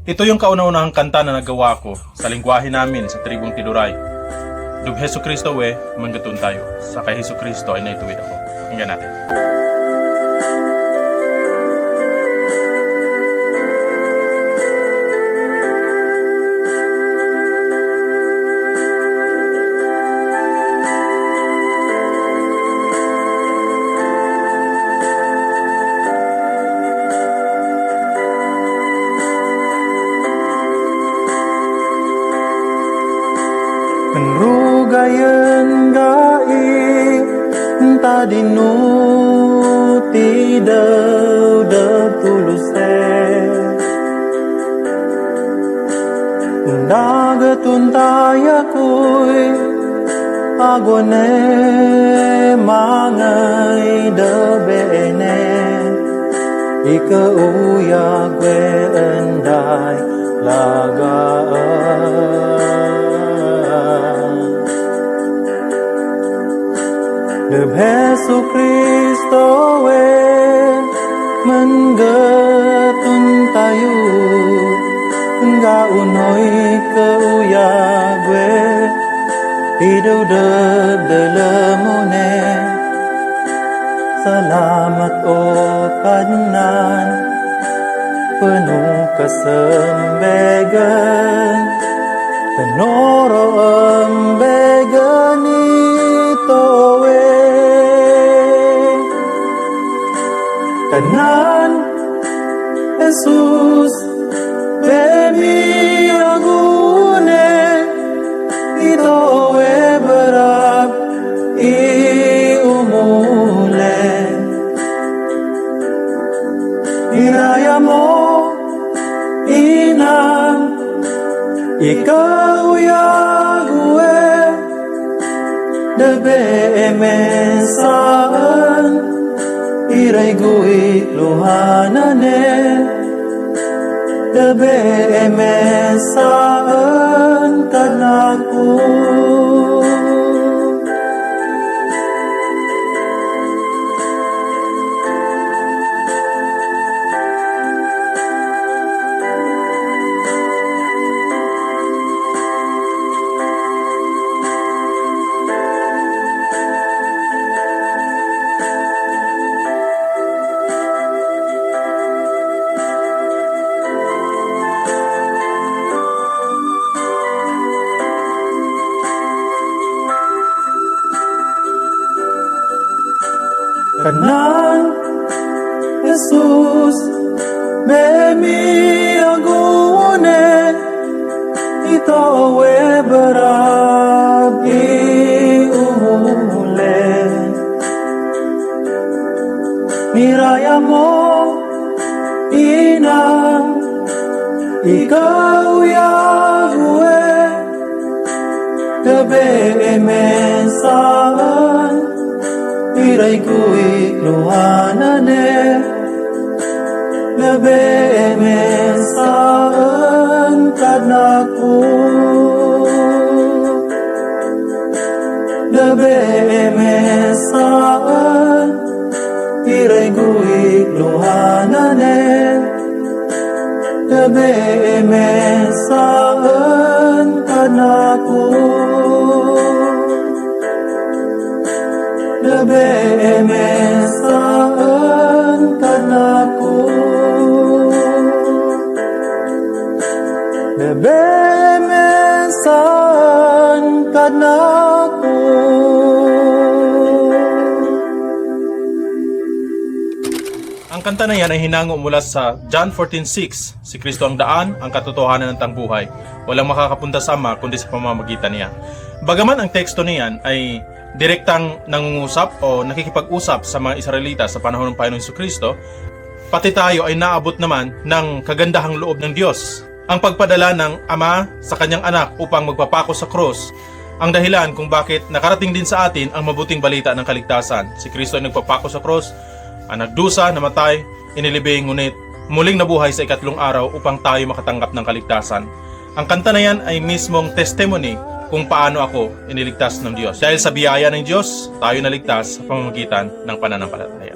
Ito yung kauna-unahang kanta na nagawa ko sa lingwahe namin sa tribong Tiduray. Dug Hesu Kristo we, manggatun tayo. Sa kay Hesu Kristo ay naituwid ako. Hinggan natin. Rugayan gai tadinu tidaw tuluse Nagatuntaya ko'y agone mangay dabene Ikauyag we anday lagaan Dub Hesu Kristo we manggatun tayo Ngaunoy kauyag we Hidaw dalamone Salamat o kanan Penuh kasembegan Tenoro embegan ito we Kanan Jesus Bemi agune Ito we berap iumule Iraya mo inang Ikaw yague Debe emesaan Iray gui luhanane Debe emesaan kanaku Kanan Jesus Bemi agune Ito we berabi umule Miraya mo inang Ikaw Yahweh Debe emesaan Iray ku'y luhanane Lebe emesaan kanaku Lebe emesaan Iray ku'y luhanane Lebe emesaan kanaku Lebe emesaan kanaku Lebe emesaan kanaku Ang kanta na yan ay hinango mula sa John 14:6. Si Kristo ang daan, ang katotohanan ng tangbuhay. Walang makakapunta sa Ama kundi sa pamamagitan niya. Bagaman ang teksto niyan ay direktang nangungusap o nakikipag-usap sa mga Israelita sa panahon ng Panginoong Jesucristo, pati tayo ay naabot naman ng kagandahang loob ng Diyos. Ang pagpadala ng Ama sa kanyang anak upang magpapako sa krus, ang dahilan kung bakit nakarating din sa atin ang mabuting balita ng kaligtasan. Si Kristo ay nagpapako sa krus, ang nagdusa, namatay, inilibing, ngunit muling nabuhay sa ikatlong araw upang tayo makatanggap ng kaligtasan. Ang kanta na yan ay mismong testimony kung paano ako iniligtas ng Diyos. Dahil sa biyaya ng Diyos, tayo naligtas sa pamamagitan ng pananampalataya.